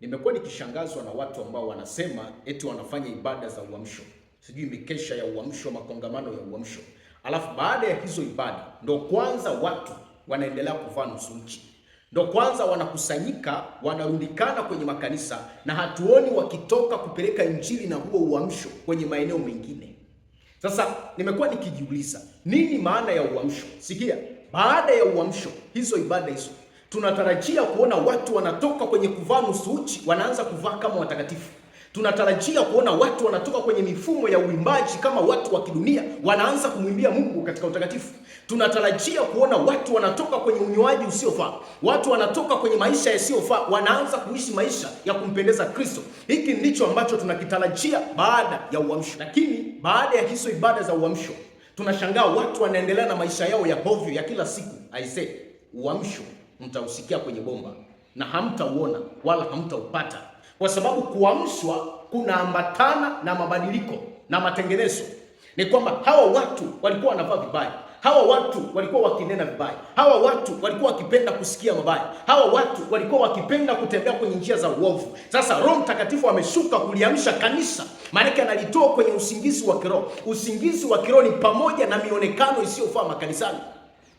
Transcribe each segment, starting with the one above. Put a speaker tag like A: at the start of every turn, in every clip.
A: Nimekuwa nikishangazwa na watu ambao wanasema eti wanafanya ibada za uamsho, sijui mikesha ya uamsho, makongamano ya uamsho, alafu baada ya hizo ibada ndo kwanza watu wanaendelea kuvaa nusu uchi, ndo kwanza wanakusanyika, wanarundikana kwenye makanisa, na hatuoni wakitoka kupeleka injili na huo uamsho kwenye maeneo mengine. Sasa nimekuwa nikijiuliza nini maana ya uamsho? Sikia, baada ya uamsho, hizo ibada hizo, tunatarajia kuona watu wanatoka kwenye kuvaa nusu uchi, wanaanza kuvaa kama watakatifu. Tunatarajia kuona watu wanatoka kwenye mifumo ya uimbaji kama watu wa kidunia, wanaanza kumwimbia Mungu katika utakatifu. Tunatarajia kuona watu wanatoka kwenye unywaji usiofaa, watu wanatoka kwenye maisha yasiyofaa, wanaanza kuishi maisha ya kumpendeza Kristo. Hiki ndicho ambacho tunakitarajia baada ya uamsho. Lakini baada ya hizo ibada za uamsho, tunashangaa watu wanaendelea na maisha yao ya hovyo ya kila siku. Aisee, uamsho mtausikia kwenye bomba na hamtauona wala hamtaupata, kwa sababu kuamshwa kunaambatana na mabadiliko na matengenezo. Ni kwamba hawa watu walikuwa wanavaa vibaya, hawa watu walikuwa wakinena vibaya, hawa watu walikuwa wakipenda kusikia mabaya, hawa watu walikuwa wakipenda kutembea kwenye njia za uovu. Sasa Roho Mtakatifu ameshuka kuliamsha kanisa, maana analitoa kwenye usingizi wa kiroho. Usingizi wa kiroho ni pamoja na mionekano isiyofaa makanisani.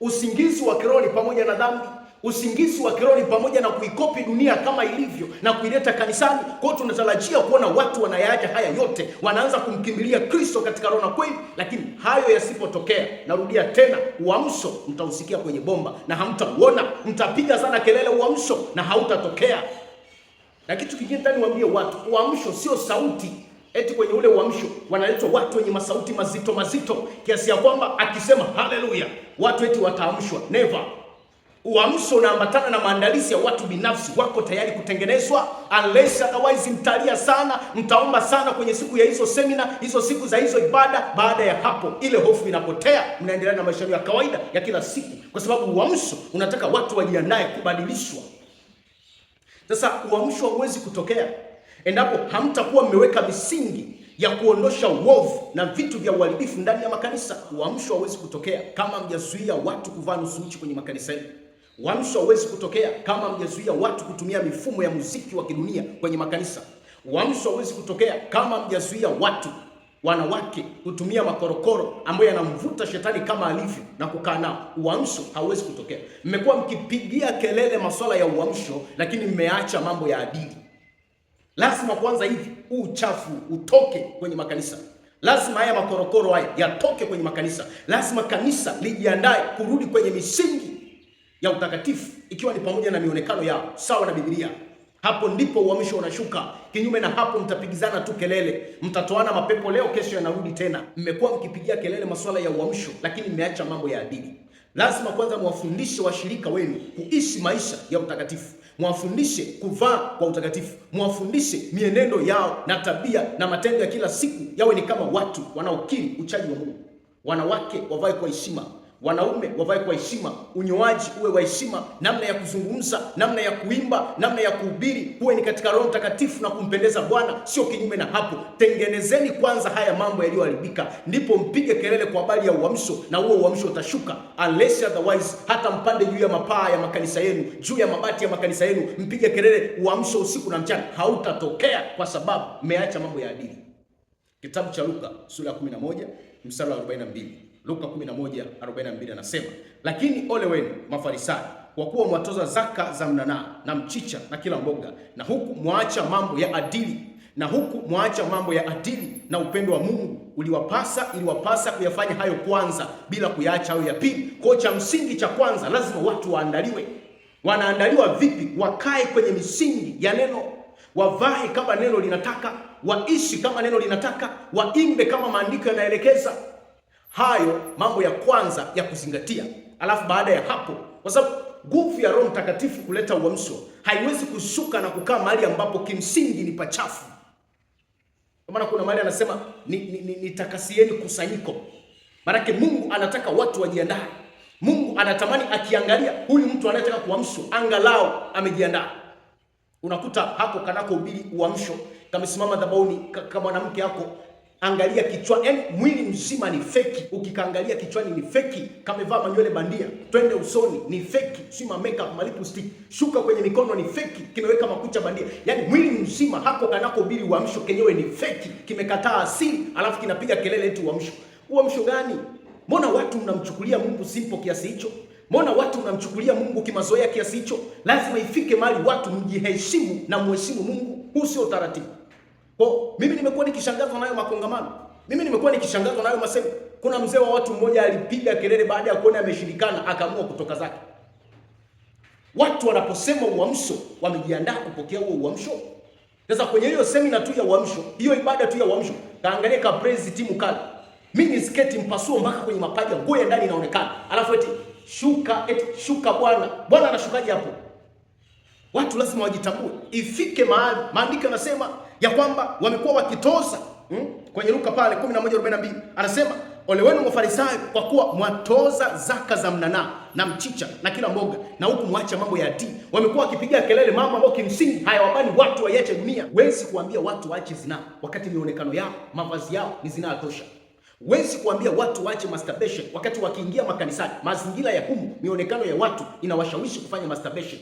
A: Usingizi wa kiroho ni pamoja na dhambi. Usingizi wa kiroho ni pamoja na kuikopi dunia kama ilivyo na kuileta kanisani. Kwa hiyo tunatarajia kuona watu wanayaacha haya yote, wanaanza kumkimbilia Kristo katika roho na kweli. Lakini hayo yasipotokea, narudia tena, uamsho mtausikia kwenye bomba na hamtauona. Mtapiga sana kelele uamsho na hautatokea. Na kitu kingine tani niwaambie watu, uamsho sio sauti. Eti kwenye ule uamsho wanaletwa watu wenye masauti mazito mazito kiasi ya kwamba akisema haleluya watu eti wataamshwa. Never. Uamsho unaambatana na maandalizi ya watu binafsi, wako tayari kutengenezwa. Unless otherwise mtalia sana, mtaomba sana kwenye siku ya hizo semina, hizo siku za hizo ibada. Baada ya hapo ile hofu inapotea, mnaendelea na maisha ya kawaida ya kila siku, kwa sababu uamsho unataka watu wajiandae kubadilishwa. Sasa uamsho hauwezi kutokea endapo hamtakuwa mmeweka misingi ya kuondosha uovu na vitu vya uharibifu ndani ya makanisa. Uamsho hauwezi kutokea kama mjazuia watu kuvaa nusu uchi kwenye makanisa yenu. Uamsho hauwezi kutokea kama mjazuia watu kutumia mifumo ya muziki wa kidunia kwenye makanisa. Uamsho hauwezi kutokea kama mjazuia watu wanawake kutumia makorokoro ambayo yanamvuta shetani kama alivyo na kukaa nao. Uamsho hauwezi kutokea. Mmekuwa mkipigia kelele masuala ya uamsho, lakini mmeacha mambo ya adili. Lazima kwanza hivi uchafu utoke kwenye makanisa. Lazima haya makorokoro haya yatoke kwenye makanisa. Lazima kanisa lijiandae kurudi kwenye misingi ya utakatifu, ikiwa ni pamoja na mionekano yao sawa na Biblia. Hapo ndipo uamsho unashuka. Kinyume na hapo, mtapigizana tu kelele, mtatoana mapepo, leo kesho yanarudi tena. Mmekuwa mkipigia kelele masuala ya uamsho, lakini mmeacha mambo ya adili. Lazima kwanza mwafundishe washirika wenu kuishi maisha ya utakatifu. Mwafundishe kuvaa kwa utakatifu. Mwafundishe mienendo yao na tabia na matendo ya kila siku yawe ni kama watu wanaokiri uchaji wa Mungu. Wanawake wavae kwa heshima, wanaume wavae kwa heshima, unyoaji uwe wa heshima, namna ya kuzungumza, namna ya kuimba, namna ya kuhubiri huwe ni katika Roho Mtakatifu na kumpendeza Bwana, sio kinyume na hapo. Tengenezeni kwanza haya mambo yaliyoharibika, ndipo mpige kelele kwa habari ya uamsho, na huo uamsho utashuka. Unless otherwise, hata mpande juu ya mapaa ya makanisa yenu, juu ya mabati ya makanisa yenu, mpige kelele uamsho usiku na mchana, hautatokea, kwa sababu mmeacha mambo ya adili. Kitabu cha Luka sura ya 11 mstari wa 42. Luka 11:42 anasema, lakini ole wenu Mafarisayo, kwa kuwa mwatoza zaka za mnanaa na mchicha na kila mboga, na huku mwaacha mambo ya adili, na upendo wa Mungu iliwapasa kuyafanya hayo kwanza, bila kuyaacha hayo ya pili. Kwa cha msingi cha kwanza, lazima watu waandaliwe. Wanaandaliwa vipi? Wakae kwenye misingi ya neno, wavae kama neno linataka, waishi kama neno linataka, waimbe kama maandiko yanaelekeza. Hayo mambo ya kwanza ya kuzingatia. Alafu baada ya hapo, kwa sababu nguvu ya Roho Mtakatifu kuleta uamsho haiwezi kushuka na kukaa mahali ambapo kimsingi ni pachafu. Kwa maana kuna mahali anasema nitakasieni kusanyiko. Maana Mungu anataka watu wajiandae. Mungu anatamani akiangalia huyu mtu anayetaka kuamshwa angalau amejiandaa. Unakuta hapo kanako hubiri uamsho, kamesimama dhabauni kama mwanamke yako Angalia kichwa, yani mwili mzima ni feki. Ukikaangalia kichwani ni feki, kamevaa manywele bandia. Twende usoni ni feki, si ma makeup, ma lipstick. Shuka kwenye mikono ni feki, kimeweka makucha bandia. Yani mwili mzima hako kanako uamsho kenyewe ni feki, kimekataa asili, alafu kinapiga kelele eti uamsho. Uamsho gani? Mbona watu mnamchukulia Mungu simple kiasi hicho? Mbona watu mnamchukulia Mungu kimazoea kiasi hicho? Lazima ifike mahali watu mjiheshimu na muheshimu Mungu. Huu sio utaratibu. Kwa mimi nimekuwa nikishangazwa nayo makongamano. Mimi nimekuwa nikishangazwa nayo masemo. Kuna mzee wa watu mmoja alipiga kelele baada ya kuona ameshirikana, akaamua kutoka zake. Watu wanaposema uamsho, wamejiandaa kupokea huo uamsho. Sasa kwenye hiyo semina tu ya uamsho, hiyo ibada tu ya uamsho, kaangalia ka praise timu kali. Mimi sketi mpasuo mpaka kwenye mapaja, nguo ya ndani inaonekana. Alafu eti shuka Bwana. Bwana anashukaje hapo? Watu lazima wajitambue. Ifike mahali maandiko yanasema ya kwamba wamekuwa wakitoza kwenye Luka pale 11:42 anasema, ole wenu Mafarisayo, kwa kuwa mwatoza zaka za mnanaa na mchicha na kila mboga, na huku mwacha mambo ya dini. Wamekuwa wakipiga kelele mambo ambayo kimsingi hayawabani watu waiache dunia. Huwezi kuambia watu waache zinaa wakati mionekano yao, mavazi yao ni zinaa tosha. Huwezi kuambia watu waache masturbation wakati wakiingia makanisani, mazingira ya humu, mionekano ya watu inawashawishi kufanya masturbation.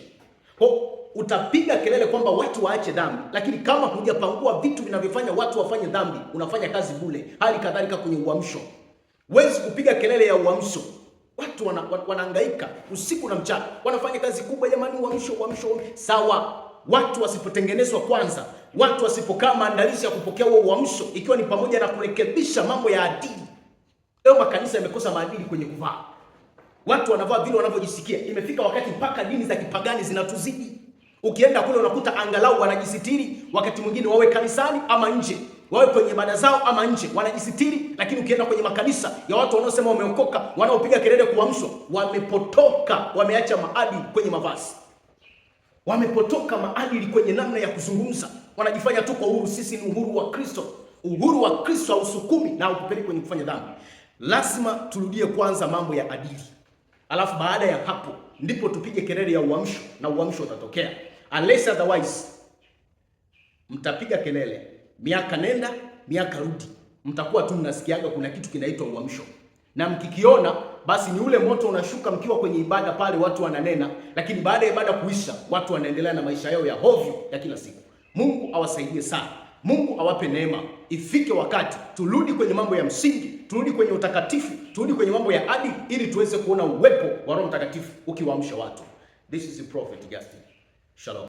A: Kwa utapiga kelele kwamba watu waache dhambi, lakini kama hujapangua vitu vinavyofanya watu wafanye dhambi, unafanya kazi bure. Hali kadhalika kwenye uamsho. Huwezi kupiga kelele ya uamsho. Watu wanahangaika usiku na mchana, wanafanya kazi kubwa, jamani, uamsho. Sawa, watu wasipotengenezwa kwanza, watu wasipokaa maandalizi ya kupokea huo uamsho, ikiwa ni pamoja na kurekebisha mambo ya adili. Leo makanisa yamekosa maadili kwenye kuvaa. Watu wanavaa vile wanavyojisikia. Imefika wakati mpaka dini za kipagani zinatuzidi. Ukienda kule unakuta angalau wanajisitiri, wakati mwingine wawe kanisani ama nje, wawe kwenye ibada zao ama nje, wanajisitiri. Lakini ukienda kwenye makanisa ya watu wanaosema wameokoka, wanaopiga kelele kuamshwa, wamepotoka, wameacha maadili kwenye mavazi. Wamepotoka maadili kwenye namna ya kuzungumza. Wanajifanya tu kwa uhuru. Sisi ni uhuru wa Kristo. Uhuru wa Kristo hausukumi na haukupeleki kwenye kufanya dhambi. Lazima turudie kwanza mambo ya adili. Alafu baada ya hapo ndipo tupige kelele ya uamsho na uamsho utatokea. Unless otherwise mtapiga kelele miaka nenda miaka rudi, mtakuwa tu mnasikiaga kuna kitu kinaitwa uamsho, na mkikiona basi ni ule moto unashuka mkiwa kwenye ibada pale, watu wananena, lakini baada ya ibada kuisha watu wanaendelea na maisha yao ya hovyo ya kila siku. Mungu awasaidie sana. Mungu awape neema. Ifike wakati turudi kwenye mambo ya msingi, turudi kwenye utakatifu, turudi kwenye mambo ya adili, ili tuweze kuona uwepo wa Roho Mtakatifu ukiwaamsha watu. This is the Prophet Justin. Shalom.